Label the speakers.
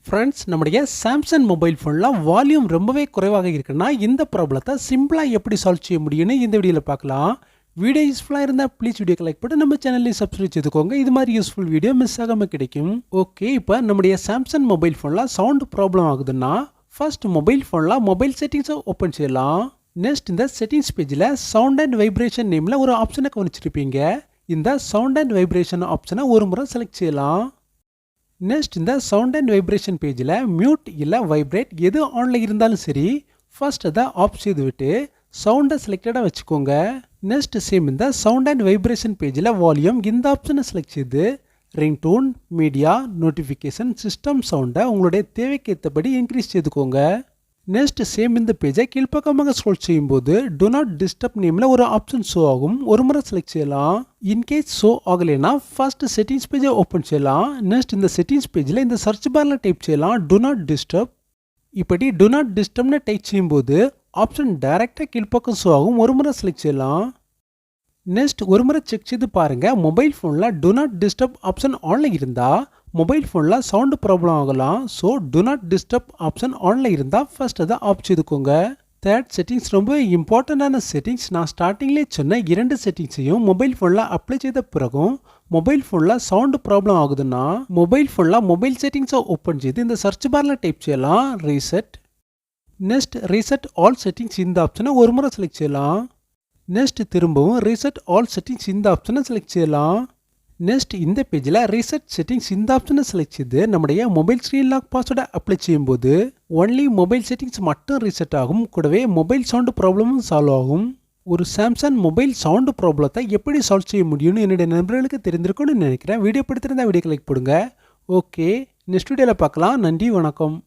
Speaker 1: Friends, நம்முடைய Samsung mobile ஃபோனில் volume ரொம்பவே குறைவாக இருக்குன்னா இந்த ப்ராப்ளத்தை சிம்பிளாக எப்படி சால்வ் செய்ய முடியும்னு இந்த வீடியோவில் பார்க்கலாம். வீடியோ யூஸ்ஃபுல்லாக இருந்தால் ப்ளீஸ் வீடியோக்கு லைக் பண்ணி நம்ம சேனலையும் சப்ஸ்கிரைப் செய்துக்கோங்க. இது மாதிரி யூஸ்ஃபுல் வீடியோ மிஸ் ஆகாமல் கிடைக்கும். ஓகே, இப்போ நம்முடைய சாம்சங் மொபைல் ஃபோனில் சவுண்ட் ப்ராப்ளம் ஆகுதுன்னா ஃபர்ஸ்ட் மொபைல் ஃபோனில் மொபைல் செட்டிங்ஸை ஓப்பன் செய்யலாம். நெக்ஸ்ட் இந்த செட்டிங்ஸ் பேஜில் சவுண்ட் அண்ட் வைப்ரேஷன் நேமில் ஒரு ஆப்ஷனை கவனிச்சிருப்பீங்க. இந்த சவுண்ட் அண்ட் வைப்ரேஷன் ஆப்ஷனை ஒரு முறை செலக்ட் செய்யலாம். நெக்ஸ்ட் இந்த சவுண்ட் அண்ட் வைப்ரேஷன் பேஜில் மியூட் இல்லை வைப்ரேட் எது ஆனில் இருந்தாலும் சரி ஃபர்ஸ்ட் அதை ஆஃப் செய்து விட்டு சவுண்டை செலக்டடாக வச்சுக்கோங்க. நெக்ஸ்ட் சேம் இந்த சவுண்ட் அண்ட் வைப்ரேஷன் பேஜில் வால்யூம் இந்த ஆப்ஷனை செலக்ட் செய்து ரிங்டோன், மீடியா, நோட்டிஃபிகேஷன், சிஸ்டம் சவுண்டை உங்களுடைய தேவைக்கு ஏற்றபடி இன்க்ரீஸ் செய்துக்கோங்க. நெக்ஸ்ட் சேம் இந்த பேஜை கீழ்ப்பக்கமாக ஸ்க்ரோல் செய்யும்போது டு நாட் டிஸ்டர்ப் நேமில் ஒரு ஆப்ஷன் ஷோ ஆகும். ஒரு முறை செலக்ட் செய்யலாம். இன்கேஸ் ஷோ ஆகலைன்னா ஃபர்ஸ்ட் செட்டிங்ஸ் பேஜை ஓப்பன் செய்யலாம். நெக்ஸ்ட் இந்த செட்டிங்ஸ் பேஜில் இந்த சர்ச் பாரில் டைப் செய்யலாம் டு நாட் டிஸ்டர்ப். இப்படி டு நாட் டிஸ்டர்ப்னு டைப் செய்யும்போது ஆப்ஷன் டைரெக்டாக கீழ்ப்பக்கம் ஷோ ஆகும். ஒரு முறை செலக்ட் செய்யலாம். நெக்ஸ்ட் ஒரு முறை செக் செய்து பாருங்கள். மொபைல் ஃபோனில் டு நாட் டிஸ்டர்ப் ஆப்ஷன் ஆனில் இருந்தால் மொபைல் ஃபோனில் சவுண்டு ப்ராப்ளம் ஆகலாம். So to not disturb option ஆனில் இருந்தால் ஃபர்ஸ்ட் அதை ஆஃப் செய்துக்கோங்க. தேர்ட் செட்டிங்ஸ் ரொம்ப இம்பார்ட்டண்டான செட்டிங்ஸ். நான் ஸ்டார்டிங்லேயே சொன்ன இரண்டு செட்டிங்ஸையும் மொபைல் ஃபோனில் அப்ளை செய்த பிறகும் மொபைல் ஃபோனில் சவுண்டு ப்ராப்ளம் ஆகுதுன்னா மொபைல் ஃபோனில் மொபைல் செட்டிங்ஸை ஓப்பன் செய்து இந்த சர்ச் பாரில் டைப் செய்யலாம் reset. Next reset all settings இந்த ஆப்ஷனை ஒரு முறை செலக்ட் செய்யலாம். நெக்ஸ்ட் திரும்பவும் ரீசெட் ஆல் செட்டிங்ஸ் இந்த ஆப்ஷனை செலக்ட் செய்யலாம். நெக்ஸ்ட் இந்த பேஜில் ரீசெட் செட்டிங்ஸ் இந்த ஆப்ஷனை செலக்ட் செய்து நம்முடைய மொபைல் ஸ்க்ரீன் லாக் பாஸ்வேர்டை அப்ளை செய்யும்போது ஒன்லி மொபைல் செட்டிங்ஸ் மட்டும் ரீசெட் ஆகும். கூடவே மொபைல் சவுண்டு ப்ராப்ளமும் சால்வ் ஆகும். ஒரு சாம்சங் மொபைல் சவுண்டு ப்ராப்ளத்தை எப்படி சால்வ் செய்ய முடியும்னு என்னுடைய நண்பர்களுக்கு தெரிந்திருக்கும்னு நினைக்கிறேன். வீடியோ பிடித்திருந்தால் வீடியோக்கு லைக் போடுங்க. ஓகே, நெக்ஸ்ட் வீடியோவில் பார்க்கலாம். நன்றி, வணக்கம்.